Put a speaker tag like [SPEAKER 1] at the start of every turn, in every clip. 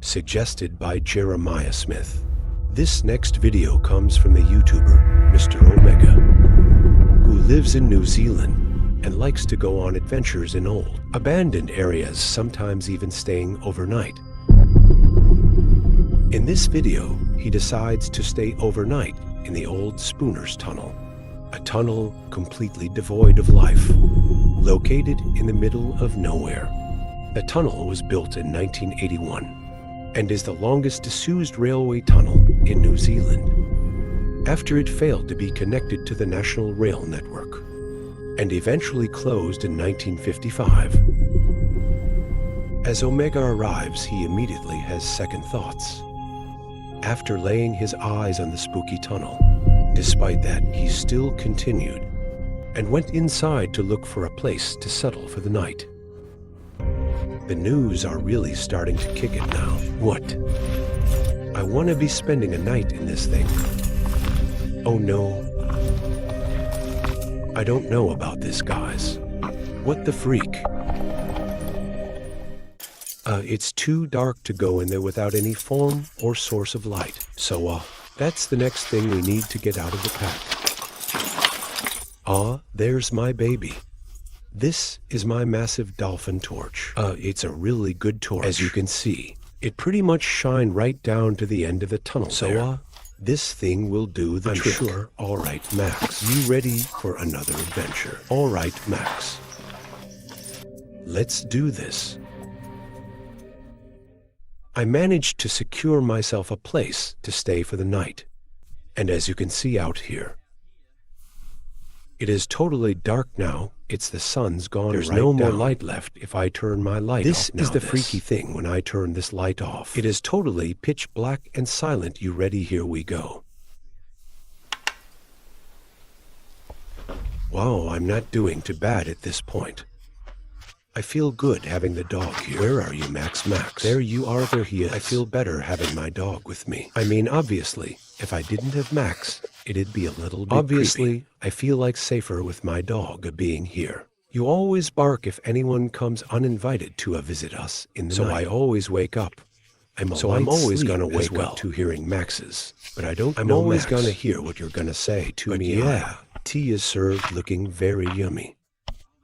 [SPEAKER 1] suggested by Jeremiah Smith. This next video comes from the YouTuber, Mr. Omega, who lives in New Zealand and likes to go on adventures in old, abandoned areas, sometimes even staying overnight. In this video, he decides to stay overnight in the old Spooner's Tunnel, a tunnel completely devoid of life, located in the middle of nowhere. The tunnel was built in 1981 and is the longest disused railway tunnel in New Zealand, after it failed to be connected to the National Rail Network and eventually closed in 1955. As Omega arrives, he immediately has second thoughts. After laying his eyes on the spooky tunnel, despite that, he still continued and went inside to look for a place to settle for the night. The news are really starting to kick it now. What? I want to be spending a night in this thing. Oh no. I don't know about this, guys. What the freak? It's too dark to go in there without any form or source of light. So, that's the next thing we need to get out of the pack. There's my baby. This is my massive dolphin torch. It's a really good torch. As you can see, it pretty much shined right down to the end of the tunnel. So, this thing will do the trick. I'm sure. All right, Max, you ready for another adventure? All right, Max. Let's do this. I managed to secure myself a place to stay for the night. And as you can see out here, it is totally dark now. It's the sun's gone. There's no more light left if I turn my light off. This is the freaky thing when I turn this light off. It is totally pitch black and silent. You ready? Here we go. Wow, I'm not doing too bad at this point. I feel good having the dog here. Where are you, Max? Max. There you are. There he is. I feel better having my dog with me. I mean, obviously, if I didn't have Max, it'd be a little bit creepy. I feel like safer with my dog being here. You always bark if anyone comes uninvited to visit us in the night. So I always wake up. I'm always gonna wake up to hearing Max's. But I don't know. I'm always gonna hear what you're gonna say to me. Yeah, tea is served looking very yummy.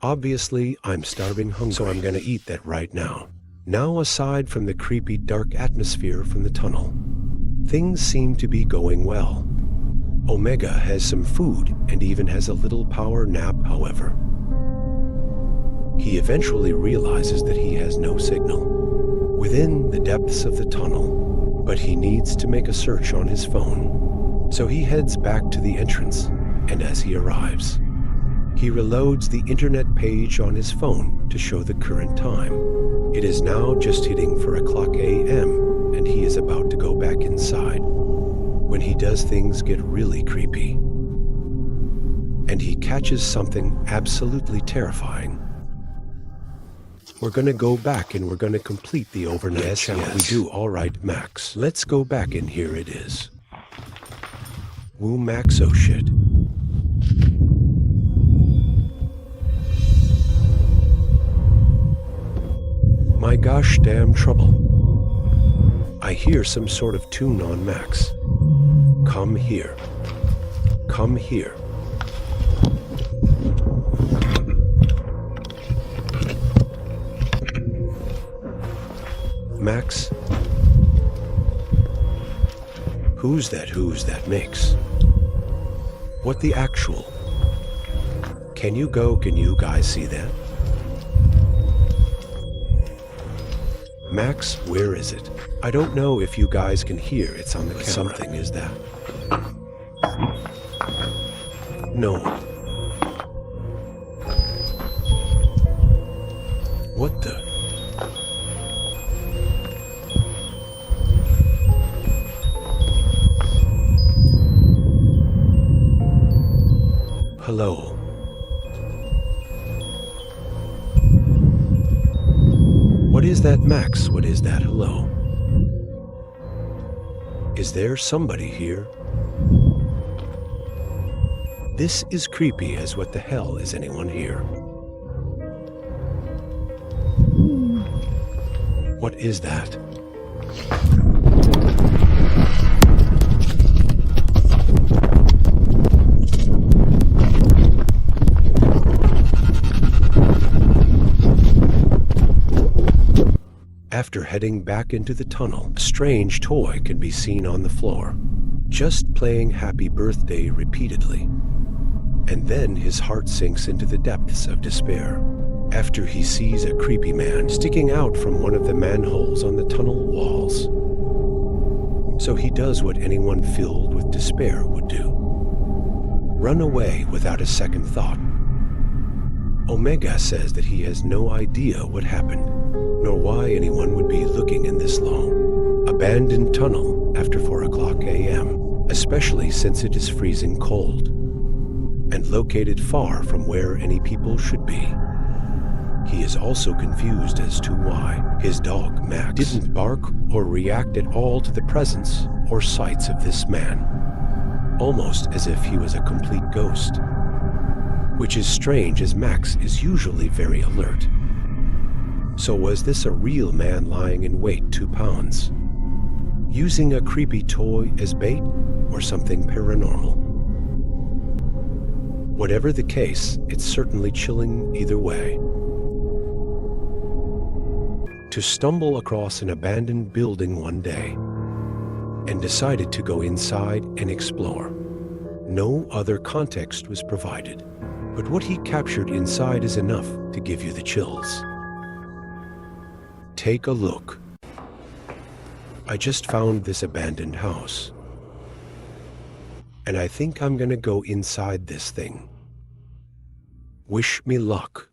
[SPEAKER 1] Obviously, I'm starving hungry, so I'm gonna eat that right now. Now, aside from the creepy dark atmosphere from the tunnel, things seem to be going well. Omega has some food and even has a little power nap, however. He eventually realizes that he has no signal within the depths of the tunnel, but he needs to make a search on his phone. So he heads back to the entrance, and as he arrives, he reloads the internet page on his phone to show the current time. It is now just hitting 4:00 a.m., and he is about to go back inside, when he does things get really creepy. And he catches something absolutely terrifying. We're gonna go back and we're gonna complete the overnight challenge. We do. All right, Max. Let's go back, and here it is. Woo, Max, oh shit. My gosh, damn trouble. I hear some sort of tune on Max. Come here. Come here. Max? Who's that? Who's that makes? What the actual? Can you go? Can you guys see that? Max, where is it? I don't know if you guys can hear. It's on the camera. Something is that. No. What the? Hello. What is that, Max? What is that? Hello. Is there somebody here? This is creepy as what the hell. Is anyone here? What is that? heading back into the tunnel, a strange toy can be seen on the floor, just playing Happy Birthday repeatedly. And then his heart sinks into the depths of despair after he sees a creepy man sticking out from one of the manholes on the tunnel walls. So he does what anyone filled with despair would do: run away without a second thought. Omega says that he has no idea what happened, nor why anyone would be looking in this long, abandoned tunnel after 4 o'clock a.m., especially since it is freezing cold and located far from where any people should be. He is also confused as to why his dog, Max, didn't bark or react at all to the presence or sights of this man, almost as if he was a complete ghost, which is strange as Max is usually very alert. So was this a real man lying in wait 2 pounds, using a creepy toy as bait, or something paranormal? Whatever the case, it's certainly chilling either way. To stumble across an abandoned building one day and decided to go inside and explore. No other context was provided, but what he captured inside is enough to give you the chills. Take a look. I just found this abandoned house, and I think I'm gonna go inside this thing. Wish me luck.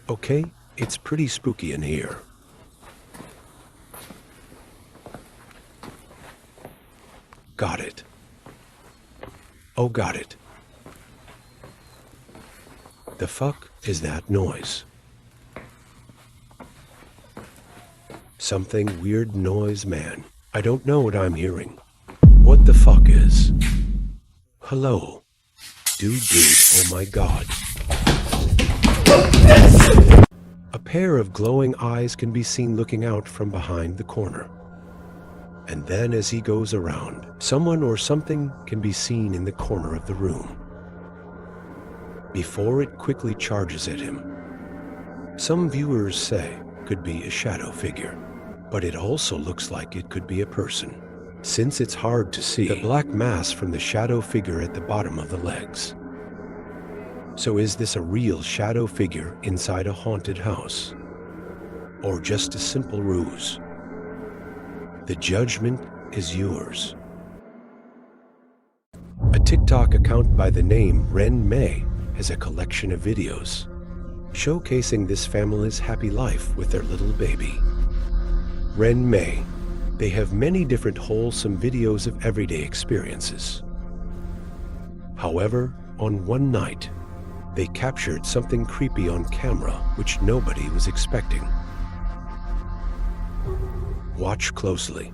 [SPEAKER 1] Okay, it's pretty spooky in here. Got it. Oh, got it. The fuck is that noise? Something weird noise, man. I don't know what I'm hearing. What the fuck is? Hello? Dude, oh my god. A pair of glowing eyes can be seen looking out from behind the corner. And then as he goes around, someone or something can be seen in the corner of the room before it quickly charges at him. Some viewers say could be a shadow figure, but it also looks like it could be a person, since it's hard to see the black mass from the shadow figure at the bottom of the legs. So is this a real shadow figure inside a haunted house? Or just a simple ruse? The judgment is yours. A TikTok account by the name Ren May has a collection of videos showcasing this family's happy life with their little baby. Ren May. They have many different wholesome videos of everyday experiences. However, on one night, they captured something creepy on camera which nobody was expecting. Watch closely.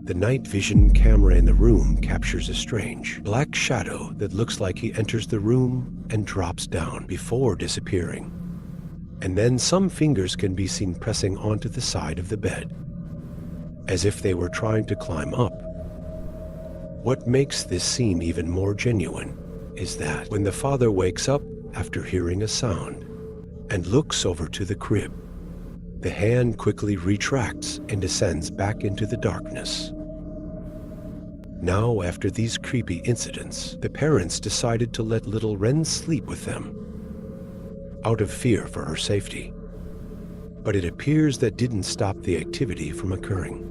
[SPEAKER 1] The night vision camera in the room captures a strange black shadow that looks like he enters the room and drops down before disappearing. And then some fingers can be seen pressing onto the side of the bed, as if they were trying to climb up. What makes this seem even more genuine is that when the father wakes up after hearing a sound and looks over to the crib, the hand quickly retracts and descends back into the darkness. Now, after these creepy incidents, the parents decided to let little Ren sleep with them, out of fear for her safety. But it appears that didn't stop the activity from occurring.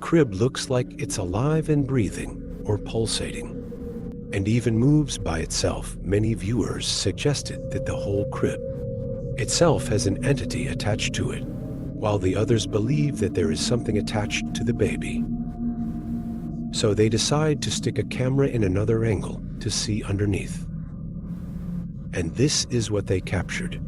[SPEAKER 1] crib looks like it's alive and breathing or pulsating, and even moves by itself. Many viewers suggested that the whole crib itself has an entity attached to it, while the others believe that there is something attached to the baby. So they decide to stick a camera in another angle to see underneath. And this is what they captured.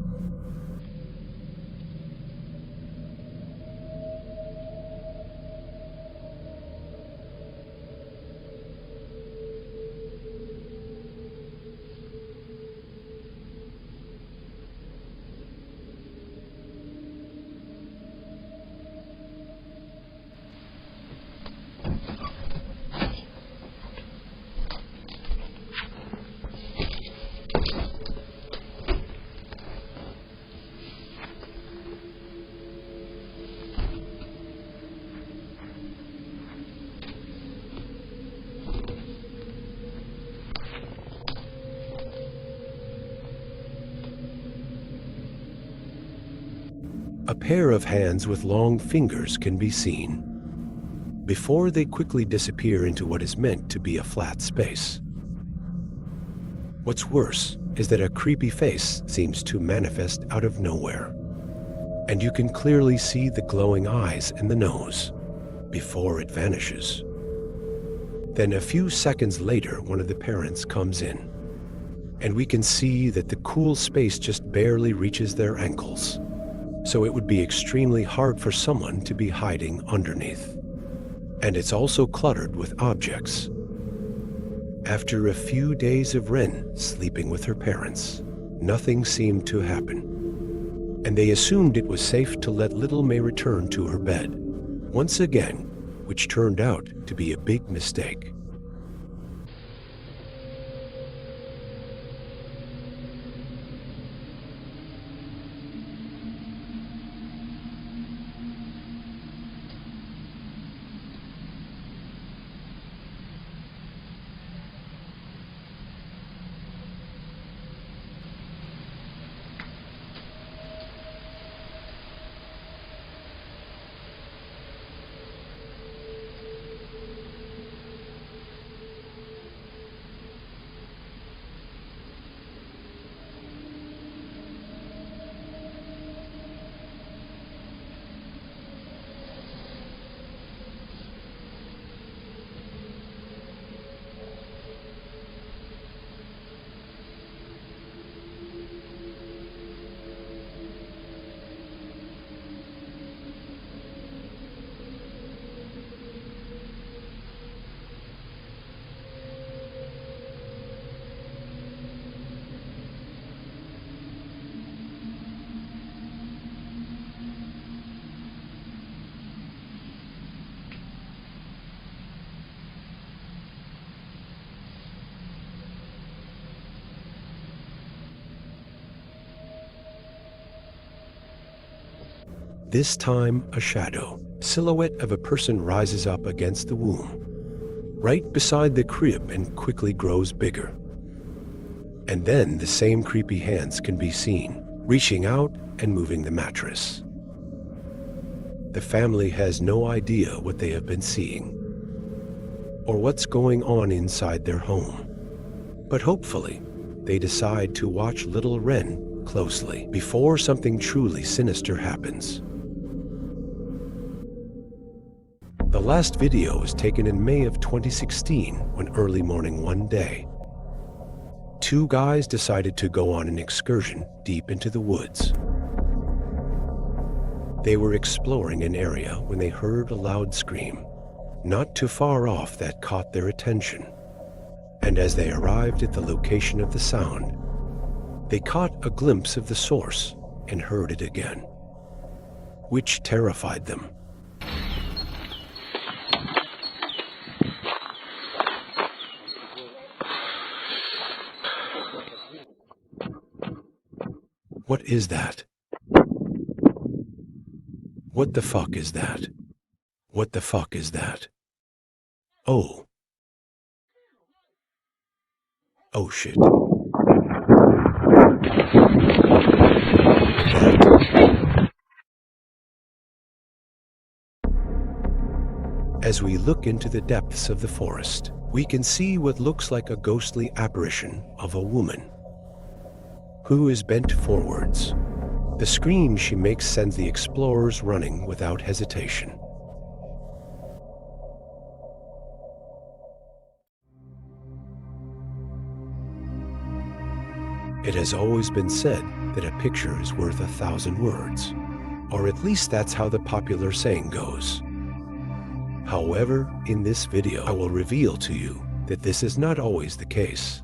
[SPEAKER 1] A pair of hands with long fingers can be seen, before they quickly disappear into what is meant to be a flat space. What's worse is that a creepy face seems to manifest out of nowhere, and you can clearly see the glowing eyes and the nose before it vanishes. Then a few seconds later, one of the parents comes in, and we can see that the cool space just barely reaches their ankles. So it would be extremely hard for someone to be hiding underneath. And it's also cluttered with objects. After a few days of Ren sleeping with her parents, nothing seemed to happen. And they assumed it was safe to let little May return to her bed once again, which turned out to be a big mistake. This time, a shadow, silhouette of a person rises up against the womb, right beside the crib, and quickly grows bigger. And then the same creepy hands can be seen, reaching out and moving the mattress. The family has no idea what they have been seeing, or what's going on inside their home. But hopefully, they decide to watch little Ren closely before something truly sinister happens. The last video was taken in May of 2016, when early morning one day, two guys decided to go on an excursion deep into the woods. They were exploring an area when they heard a loud scream, not too far off, that caught their attention. And as they arrived at the location of the sound, they caught a glimpse of the source and heard it again, which terrified them. What is that? What the fuck is that? What the fuck is that? Oh. Oh shit. As we look into the depths of the forest, we can see what looks like a ghostly apparition of a woman who is bent forwards. The scream she makes sends the explorers running without hesitation. It has always been said that a picture is worth 1,000 words, or at least that's how the popular saying goes. However, in this video, I will reveal to you that this is not always the case.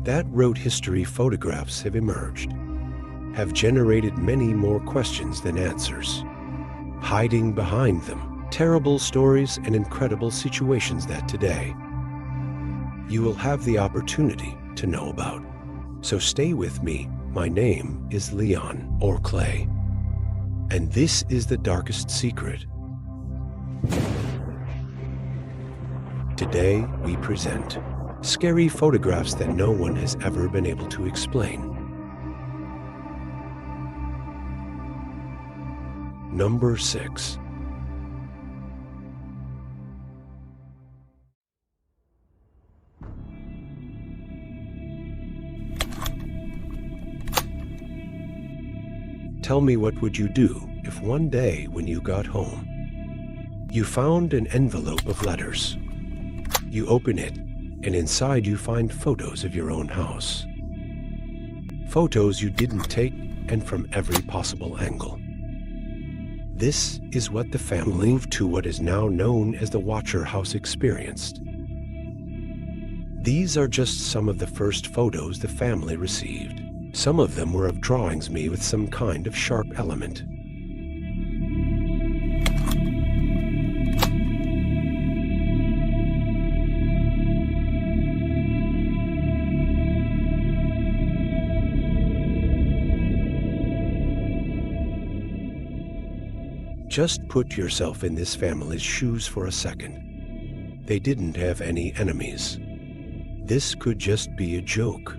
[SPEAKER 1] That wrote history photographs have emerged, have generated many more questions than answers, hiding behind them terrible stories and incredible situations that today you will have the opportunity to know about. So stay with me. My name is Leon, or Clay, and this is the darkest secret. Today we present scary photographs that no one has ever been able to explain. Number 6. Tell me, what would you do if one day when you got home, you found an envelope of letters? You open it, and inside you find photos of your own house. Photos you didn't take, and from every possible angle. This is what the family moved to what is now known as the Watcher House experienced. These are just some of the first photos the family received. Some of them were of drawings made with some kind of sharp element. Just put yourself in this family's shoes for a second. They didn't have any enemies. This could just be a joke.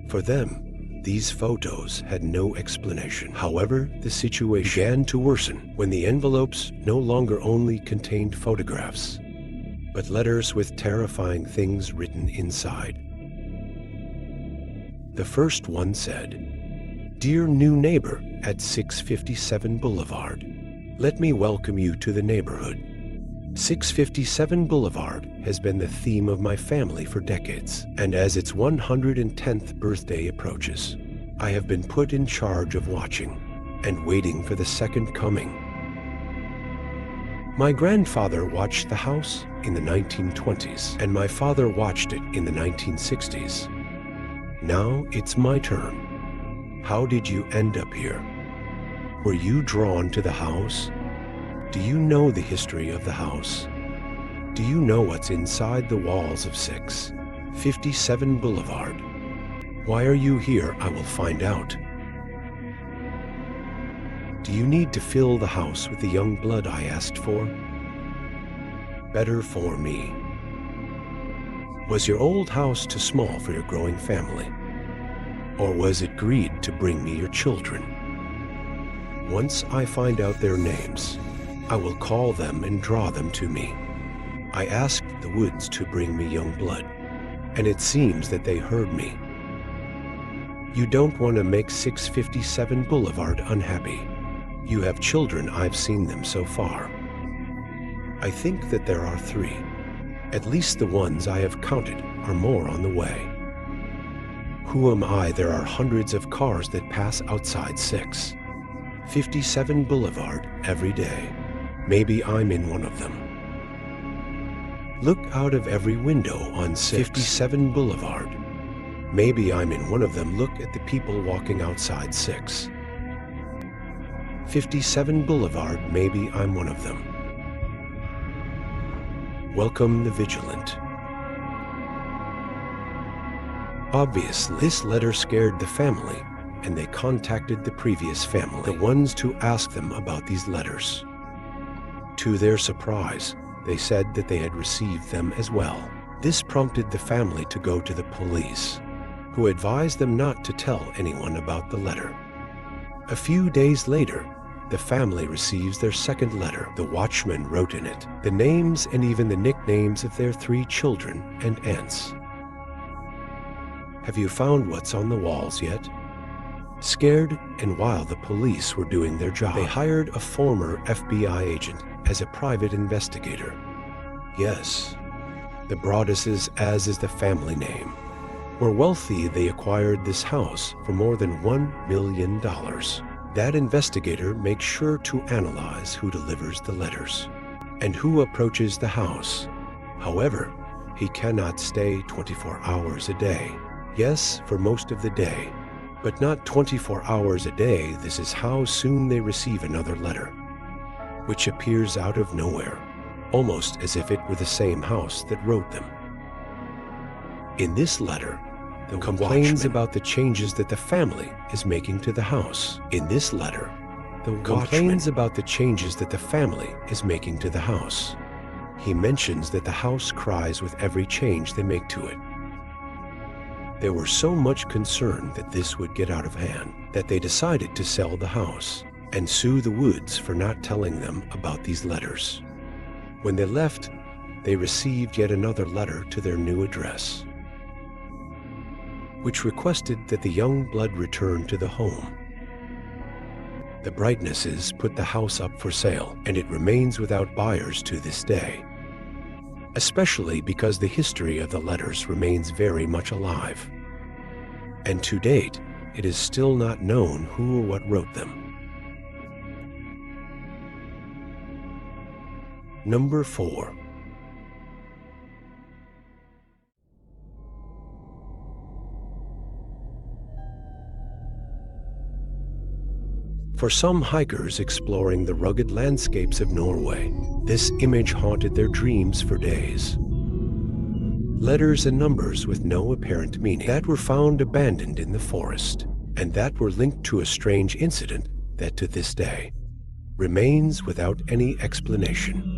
[SPEAKER 1] For them, these photos had no explanation. However, the situation began to worsen when the envelopes no longer only contained photographs, but letters with terrifying things written inside. The first one said, "Dear new neighbor at 657 Boulevard, let me welcome you to the neighborhood. 657 Boulevard has been the theme of my family for decades, and as its 110th birthday approaches, I have been put in charge of watching and waiting for the second coming. My grandfather watched the house in the 1920s, and my father watched it in the 1960s. Now it's my turn. How did you end up here? Were you drawn to the house? Do you know the history of the house? Do you know what's inside the walls of 657 Boulevard? Why are you here? I will find out. Do you need to fill the house with the young blood I asked for? Better for me. Was your old house too small for your growing family? Or was it greed to bring me your children? Once I find out their names, I will call them and draw them to me. I asked the woods to bring me young blood, and it seems that they heard me. You don't want to make 657 Boulevard unhappy. You have children, I've seen them so far. I think that there are 3. At least the ones I have counted are more on the way. Who am I? There are hundreds of cars that pass outside 657 Boulevard every day. Maybe I'm in one of them. Look out of every window on 657 Boulevard. Maybe I'm in one of them. Look at the people walking outside 657 Boulevard. Maybe I'm one of them. Welcome the vigilant. Obviously, this letter scared the family, and they contacted the previous family, the ones to ask them about these letters. To their surprise, they said that they had received them as well. This prompted the family to go to the police, who advised them not to tell anyone about the letter. A few days later, the family receives their second letter. The watchman wrote in it the names and even the nicknames of their 3 children and aunts. Have you found what's on the walls yet? Scared, and while the police were doing their job, they hired a former FBI agent as a private investigator. Yes, the Bravests, as is the family name, were wealthy. They acquired this house for more than $1 million. That investigator makes sure to analyze who delivers the letters and who approaches the house. However, he cannot stay 24 hours a day. Yes, for most of the day, but not 24 hours a day. This is how soon they receive another letter, which appears out of nowhere, almost as if it were the same house that wrote them. In this letter, the complains about the changes that the family is making to the house. In this letter, the complains about the changes that the family is making to the house. He mentions that the house cries with every change they make to it. They were so much concerned that this would get out of hand that they decided to sell the house and sue the Woods for not telling them about these letters. When they left, they received yet another letter to their new address, which requested that the young blood return to the home. The Brightnesses put the house up for sale, and it remains without buyers to this day, especially because the history of the letters remains very much alive. And to date, it is still not known who or what wrote them. Number 4. For some hikers exploring the rugged landscapes of Norway, this image haunted their dreams for days. Letters and numbers with no apparent meaning that were found abandoned in the forest, and that were linked to a strange incident that to this day remains without any explanation.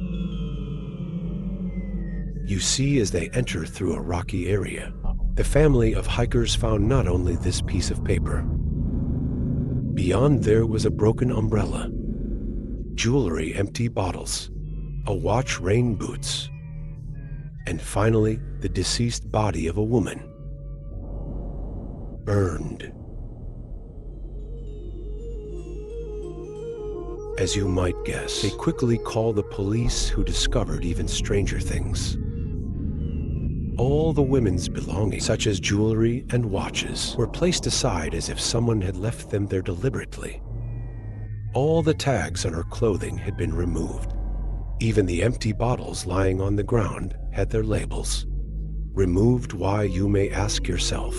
[SPEAKER 1] You see, as they enter through a rocky area, the family of hikers found not only this piece of paper. Beyond there was a broken umbrella, jewelry, empty bottles, a watch, rain boots, and finally the deceased body of a woman, burned. As you might guess, they quickly called the police, who discovered even stranger things. All the women's belongings, such as jewelry and watches, were placed aside as if someone had left them there deliberately. All the tags on her clothing had been removed. Even the empty bottles lying on the ground had their labels removed. Why, you may ask yourself?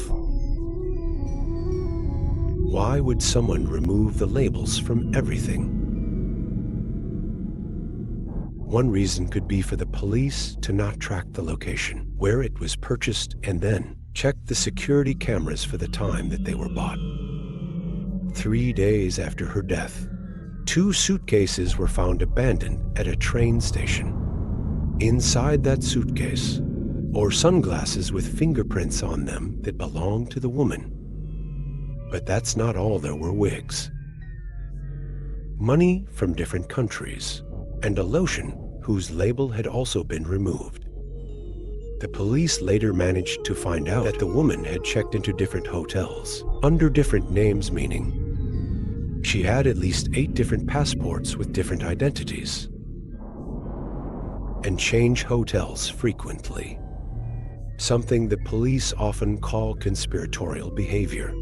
[SPEAKER 1] Why would someone remove the labels from everything? One reason could be for the police to not track the location where it was purchased and then check the security cameras for the time that they were bought. 3 days after her death, 2 suitcases were found abandoned at a train station. Inside that suitcase, or sunglasses with fingerprints on them that belonged to the woman. But that's not all. There were wigs, money from different countries, and a lotion whose label had also been removed. The police later managed to find out that the woman had checked into different hotels under different names, meaning she had at least 8 different passports with different identities, and changed hotels frequently, something the police often call conspiratorial behavior.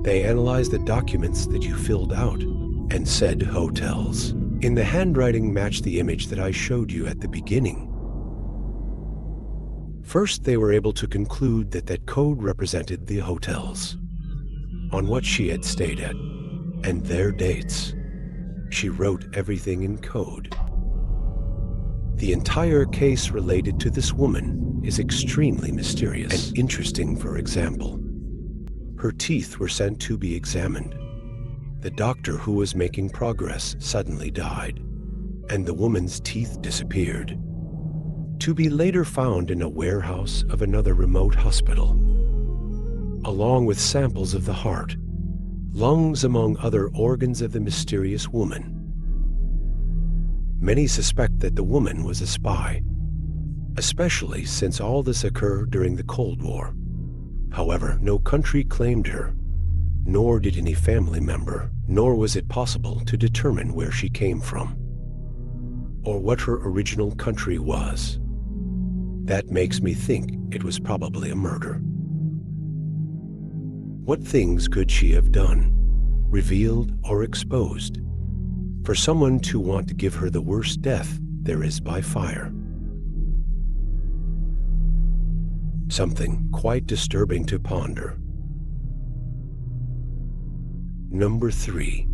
[SPEAKER 1] They analyzed the documents that you filled out and said hotels in the handwriting matched the image that I showed you at the beginning. First, they were able to conclude that that code represented the hotels on what she had stayed at and their dates. She wrote everything in code. The entire case related to this woman is extremely mysterious and interesting. For example, her teeth were sent to be examined. The doctor who was making progress suddenly died, and the woman's teeth disappeared, to be later found in a warehouse of another remote hospital, along with samples of the heart, lungs among other organs of the mysterious woman. Many suspect that the woman was a spy, especially since all this occurred during the Cold War. However, no country claimed her, nor did any family member, nor was it possible to determine where she came from, or what her original country was. That makes me think it was probably a murder. What things could she have done, revealed or exposed, for someone to want to give her the worst death there is by fire? Something quite disturbing to ponder. Number 3.